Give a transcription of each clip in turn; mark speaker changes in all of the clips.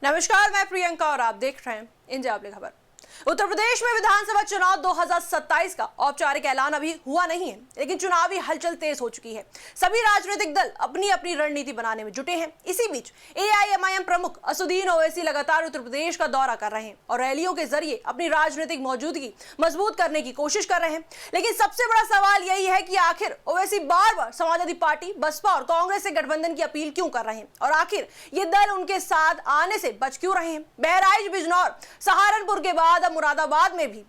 Speaker 1: नमस्कार, मैं प्रियंका और आप देख रहे हैं इंडिया अपनी खबर। उत्तर प्रदेश में विधानसभा चुनाव 2027 का औपचारिक ऐलान अभी हुआ नहीं है, लेकिन चुनावी हलचल तेज हो चुकी है। सभी राजनीतिक दल अपनी अपनी रणनीति बनाने में जुटे हैं। इसी बीच एआईएमआईएम प्रमुख असदुद्दीन ओवैसी लगातार उत्तर प्रदेश का दौरा कर रहे हैं और रैलियों के जरिए अपनी राजनीतिक मौजूदगी मजबूत करने की कोशिश कर रहे हैं। लेकिन सबसे बड़ा सवाल यही है कि आखिर ओवैसी बार बार समाजवादी पार्टी, बसपा और कांग्रेस से गठबंधन की अपील क्यों कर रहे हैं और आखिर ये दल उनके साथ आने से बच क्यों रहे हैं। बहराइच, बिजनौर, सहारनपुर के बाद अब मुरादाबाद में भी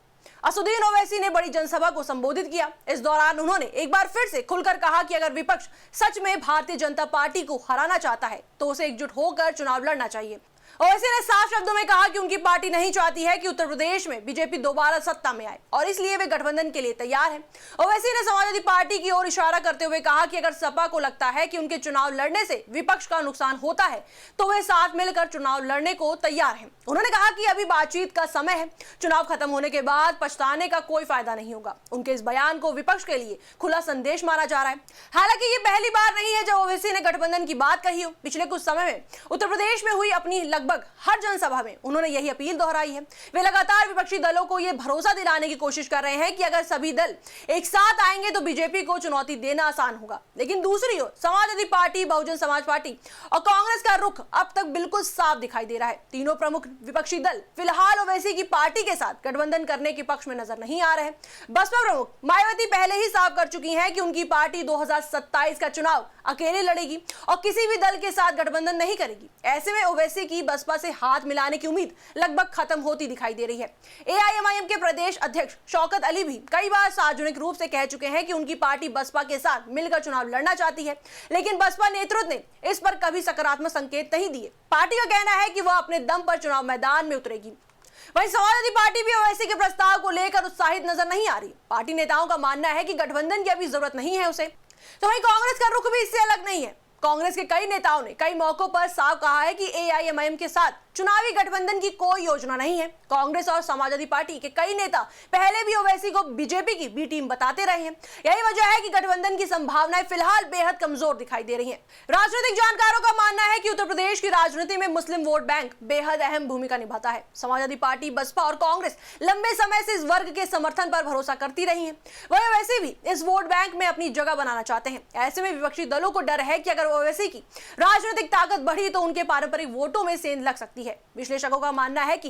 Speaker 1: असदुद्दीन ओवैसी ने बड़ी जनसभा को संबोधित किया। इस दौरान उन्होंने एक बार फिर से खुलकर कहा कि अगर विपक्ष सच में भारतीय जनता पार्टी को हराना चाहता है तो उसे एकजुट होकर चुनाव लड़ना चाहिए। ओवैसी ने साफ शब्दों में कहा कि उनकी पार्टी नहीं चाहती है कि उत्तर प्रदेश में बीजेपी दोबारा सत्ता में आए और इसलिए वे गठबंधन के लिए तैयार हैं। ओवैसी ने समाजवादी पार्टी की ओर इशारा करते हुए कहा कि अगर सपा को लगता है कि उनके चुनाव लड़ने से विपक्ष का नुकसान होता है तो वे साथ मिलकर चुनाव लड़ने को तैयार हैं। उन्होंने कहा कि अभी बातचीत का समय है, चुनाव खत्म होने के बाद पछताने का कोई फायदा नहीं होगा। उनके इस बयान को विपक्ष के लिए खुला संदेश माना जा रहा है। हालांकि ये पहली बार नहीं है जब ओवैसी ने गठबंधन की बात कही हो। पिछले कुछ समय में उत्तर प्रदेश में हुई अपनी लगभग हर जनसभा में उन्होंने यही अपील दोहराई है। वे लगातार विपक्षी दलों को यह भरोसा दिलाने की कोशिश कर रहे हैं कि अगर सभी दल एक साथ आएंगे तो बीजेपी को चुनौती देना आसान होगा। लेकिन दूसरी ओर समाजवादी पार्टी, बहुजन समाज पार्टी और कांग्रेस का रुख अब तक बिल्कुल साफ दिखाई दे रहा है। तीनों प्रमुख विपक्षी दल फिलहाल ओवैसी की पार्टी के साथ गठबंधन करने के पक्ष में नजर नहीं आ रहे। बसपा प्रमुख मायावती पहले ही साफ कर चुकी हैं कि उनकी पार्टी 2027 का चुनाव अकेले लड़ेगी और किसी भी दल के साथ गठबंधन नहीं करेगी। ऐसे में ओवैसी की बसपा से हाथ मिलाने की उम्मीद लगभग खत्म होती दिखाई दे रही है। एआईएमआईएम के प्रदेश अध्यक्ष शौकत अली भी कई बार सार्वजनिक रूप से कह चुके हैं कि उनकी पार्टी बसपा के साथ मिलकर चुनाव लड़ना चाहती है, लेकिन बसपा नेतृत्व ने इस पर कभी सकारात्मक संकेत नहीं दिए। पार्टी का कहना है कि वह अपने दम पर चुनाव मैदान में उतरेगी। वहीं समाजवादी पार्टी भी ओवैसी के प्रस्ताव को लेकर उत्साहित नजर नहीं आ रही। पार्टी नेताओं का मानना है कि गठबंधन की अभी जरूरत नहीं है उसे। तो वहीं कांग्रेस का रुख भी इससे अलग नहीं है। कांग्रेस के कई नेताओं ने कई मौकों पर साफ कहा है कि एआईएमआईएम के साथ चुनावी गठबंधन की कोई योजना नहीं है। कांग्रेस और समाजवादी पार्टी के कई नेता पहले भी ओवैसी को बीजेपी की बी टीम बताते रहे हैं। यही वजह है कि गठबंधन की संभावनाएं फिलहाल बेहद कमजोर दिखाई दे रही हैं। राजनीतिक जानकारों का मानना है कि उत्तर प्रदेश की राजनीति में मुस्लिम वोट बैंक बेहद अहम भूमिका निभाता है। समाजवादी पार्टी, बसपा और कांग्रेस लंबे समय से इस वर्ग के समर्थन पर भरोसा करती रही है। वही ओवैसी भी इस वोट बैंक में अपनी जगह बनाना चाहते हैं। ऐसे में विपक्षी दलों को डर है कि अगर ओवैसी की राजनीतिक ताकत बढ़ी तो उनके पारंपरिक वोटों में सेंध लग सकती है। विश्लेषकों का मानना है कि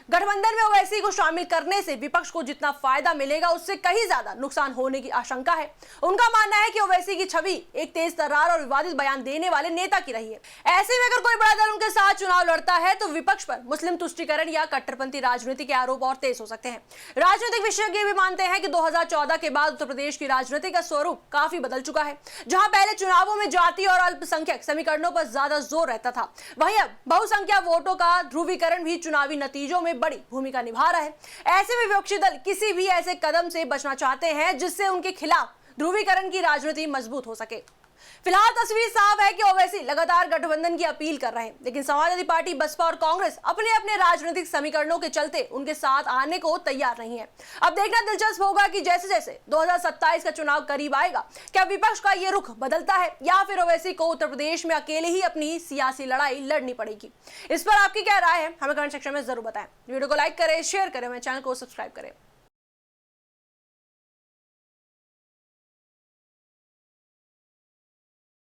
Speaker 1: गठबंधन में ओवैसी को शामिल करने से विपक्ष को जितना फायदा मिलेगा उससे कहीं ज्यादा नुकसान होने की आशंका है। उनका मानना है कि ओवैसी की छवि एक तेज तर्रार और विवादित बयान देने वाले नेता की रही है। ऐसे में अगर कोई बड़ा दल उनके साथ चुनाव लड़ता है तो विपक्ष पर मुस्लिम तुष्टीकरण या कट्टरपंथी राजनीति के आरोप और तेज हो सकते हैं। राजनीतिक विशेषज्ञ भी मानते हैं कि 2014 के बाद उत्तर प्रदेश की राजनीति का स्वरूप काफी बदल चुका है। जहां पहले चुनावों में जाति और अल्पसंख्यक समीकरणों पर ज्यादा जोर रहता था, वहीं अब बहुसंख्यक वोटों का ध्रुवीकरण भी चुनावी नतीजों में बड़ी भूमिका निभा रहा है। ऐसे में विपक्षी दल किसी भी ऐसे कदम से बचना चाहते हैं जिससे उनके खिलाफ ध्रुवीकरण की राजनीति मजबूत हो सके। फिलहाल तस्वीर साफ है कि ओवैसी लगातार गठबंधन की अपील कर रहे हैं, लेकिन समाजवादी पार्टी, बसपा और कांग्रेस अपने अपने राजनीतिक समीकरणों के चलते उनके साथ आने को तैयार नहीं है। अब देखना दिलचस्प होगा कि जैसे जैसे 2027 का चुनाव करीब आएगा, क्या विपक्ष का ये रुख बदलता है या फिर ओवैसी को उत्तर प्रदेश में अकेले ही अपनी सियासी लड़ाई लड़नी पड़ेगी। इस पर आपकी क्या राय है, हमें कमेंट सेक्शन में जरूर बताएं। वीडियो को लाइक करें, शेयर करें, मेरे चैनल को सब्सक्राइब करें।